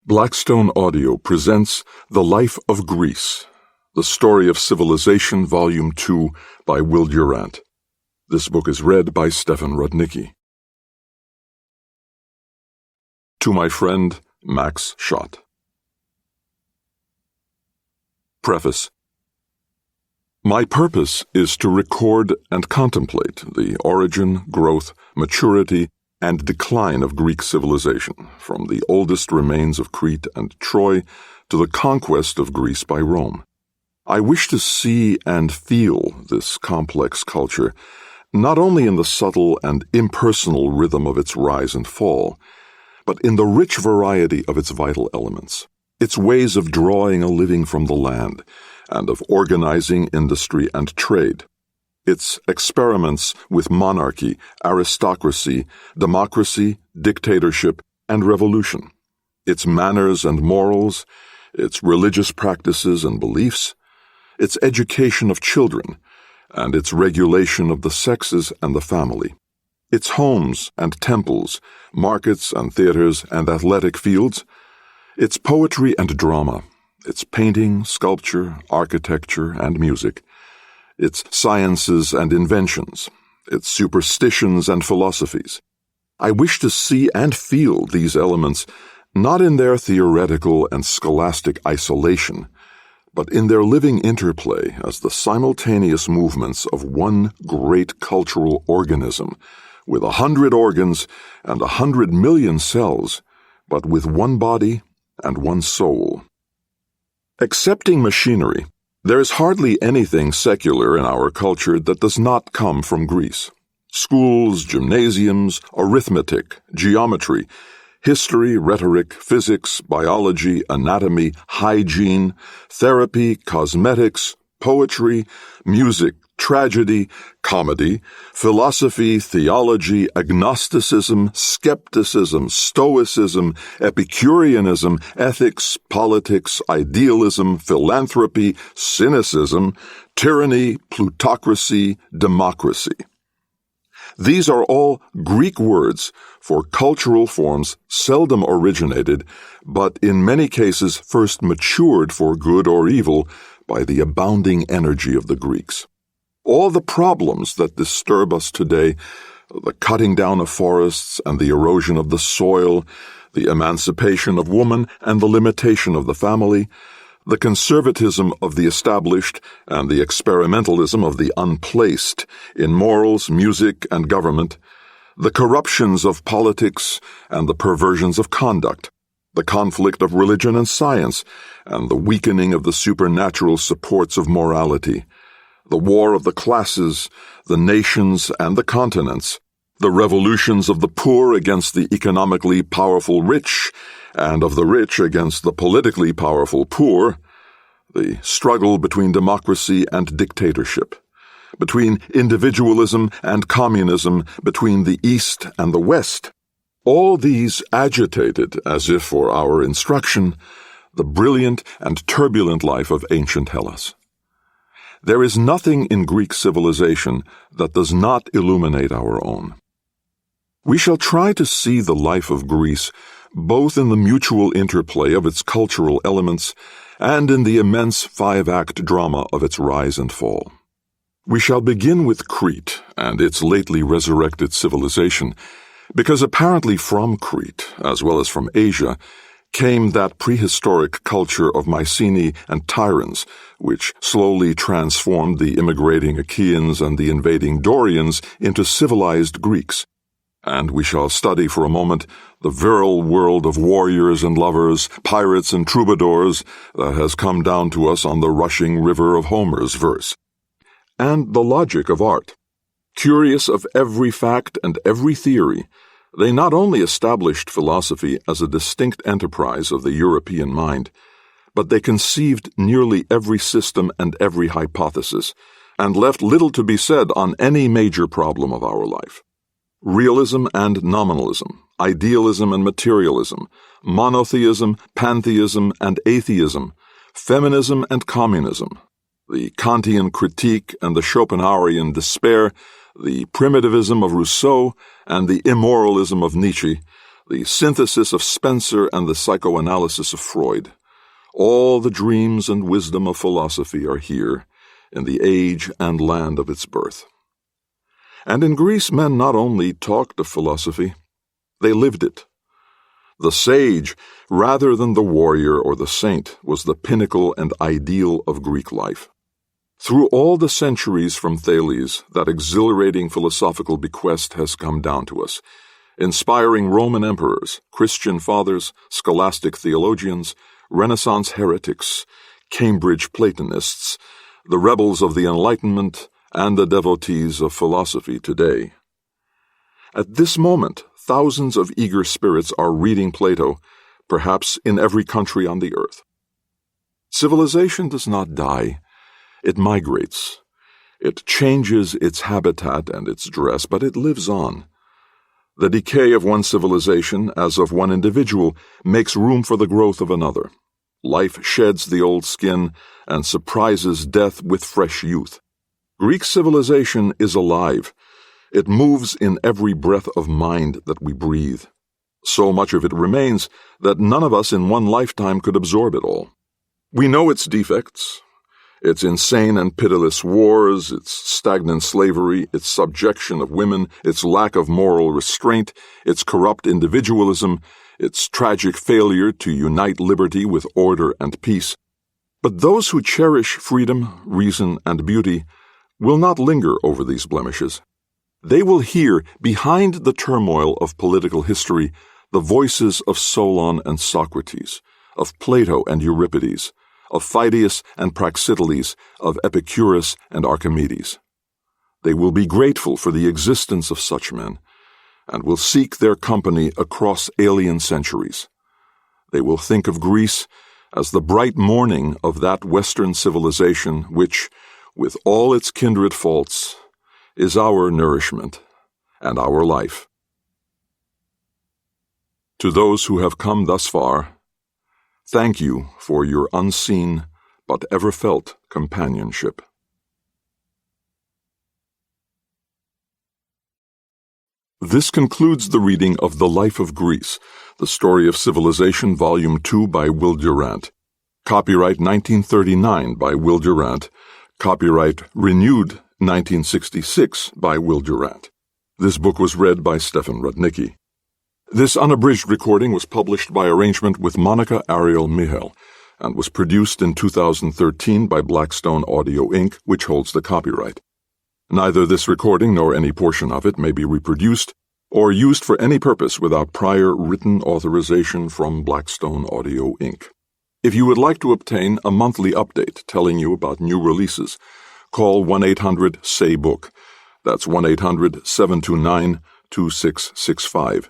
Blackstone Audio presents The Life of Greece, The Story of Civilization, Volume 2, by Will Durant. This book is read by Stefan Rudnicki. To my friend, Max Schott. Preface. My purpose is to record and contemplate the origin, growth, maturity, and decline of Greek civilization, from the oldest remains of Crete and Troy to the conquest of Greece by Rome. I wish to see and feel this complex culture, not only in the subtle and impersonal rhythm of its rise and fall, but in the rich variety of its vital elements, its ways of drawing a living from the land, and of organizing industry and trade, its experiments with monarchy, aristocracy, democracy, dictatorship, and revolution, its manners and morals, its religious practices and beliefs, its education of children, and its regulation of the sexes and the family, its homes and temples, markets and theaters and athletic fields, its poetry and drama, its painting, sculpture, architecture, and music, its sciences and inventions, its superstitions and philosophies. I wish to see and feel these elements not in their theoretical and scholastic isolation, but in their living interplay as the simultaneous movements of one great cultural organism, with 100 organs and 100 million cells, but with one body and one soul. Excepting machinery, there is hardly anything secular in our culture that does not come from Greece. Schools, gymnasiums, arithmetic, geometry, history, rhetoric, physics, biology, anatomy, hygiene, therapy, cosmetics, poetry, music, tragedy, comedy, philosophy, theology, agnosticism, skepticism, stoicism, Epicureanism, ethics, politics, idealism, philanthropy, cynicism, tyranny, plutocracy, democracy. These are all Greek words for cultural forms seldom originated, but in many cases first matured for good or evil by the abounding energy of the Greeks. All the problems that disturb us today, the cutting down of forests and the erosion of the soil, the emancipation of woman and the limitation of the family, the conservatism of the established and the experimentalism of the unplaced in morals, music, and government, the corruptions of politics and the perversions of conduct, the conflict of religion and science, and the weakening of the supernatural supports of morality, the war of the classes, the nations and the continents, the revolutions of the poor against the economically powerful rich, and of the rich against the politically powerful poor, the struggle between democracy and dictatorship, between individualism and communism, between the East and the West. All these agitated, as if for our instruction, the brilliant and turbulent life of ancient Hellas. There is nothing in Greek civilization that does not illuminate our own. We shall try to see the life of Greece both in the mutual interplay of its cultural elements and in the immense 5-act drama of its rise and fall. We shall begin with Crete and its lately resurrected civilization, because apparently from Crete, as well as from Asia, came that prehistoric culture of Mycenae and Tyrans, which slowly transformed the immigrating Achaeans and the invading Dorians into civilized Greeks. And we shall study for a moment the virile world of warriors and lovers, pirates and troubadours that has come down to us on the rushing river of Homer's verse. And the logic of art. Curious of every fact and every theory, they not only established philosophy as a distinct enterprise of the European mind, but they conceived nearly every system and every hypothesis, and left little to be said on any major problem of our life. Realism and nominalism, idealism and materialism, monotheism, pantheism and atheism, feminism and communism, the Kantian critique and the Schopenhauerian despair, the primitivism of Rousseau and the immoralism of Nietzsche, the synthesis of Spencer and the psychoanalysis of Freud. All the dreams and wisdom of philosophy are here, in the age and land of its birth. And in Greece, men not only talked of philosophy, they lived it. The sage, rather than the warrior or the saint, was the pinnacle and ideal of Greek life. Through all the centuries from Thales, that exhilarating philosophical bequest has come down to us, inspiring Roman emperors, Christian fathers, scholastic theologians, Renaissance heretics, Cambridge Platonists, the rebels of the Enlightenment, and the devotees of philosophy today. At this moment, thousands of eager spirits are reading Plato, perhaps in every country on the earth. Civilization does not die. It migrates. It changes its habitat and its dress, but it lives on. The decay of one civilization, as of one individual, makes room for the growth of another. Life sheds the old skin and surprises death with fresh youth. Greek civilization is alive. It moves in every breath of mind that we breathe. So much of it remains that none of us in one lifetime could absorb it all. We know its defects, its insane and pitiless wars, its stagnant slavery, its subjection of women, its lack of moral restraint, its corrupt individualism, its tragic failure to unite liberty with order and peace. But those who cherish freedom, reason, and beauty will not linger over these blemishes. They will hear, behind the turmoil of political history, the voices of Solon and Socrates, of Plato and Euripides, of Phidias and Praxiteles, of Epicurus and Archimedes. They will be grateful for the existence of such men, and will seek their company across alien centuries. They will think of Greece as the bright morning of that Western civilization which, with all its kindred faults, is our nourishment and our life. To those who have come thus far, thank you for your unseen but ever-felt companionship. This concludes the reading of The Life of Greece, The Story of Civilization, Volume 2 by Will Durant. Copyright 1939 by Will Durant. Copyright renewed 1966 by Will Durant. This book was read by Stefan Rudnicki. This unabridged recording was published by arrangement with Monica Ariel Michel and was produced in 2013 by Blackstone Audio Inc., which holds the copyright. Neither this recording nor any portion of it may be reproduced or used for any purpose without prior written authorization from Blackstone Audio Inc. If you would like to obtain a monthly update telling you about new releases, call 1-800-SAY-BOOK. That's 1-800-729-2665.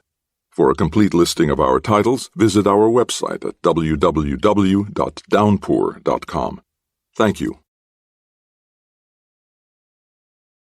For a complete listing of our titles, visit our website at www.downpour.com. Thank you.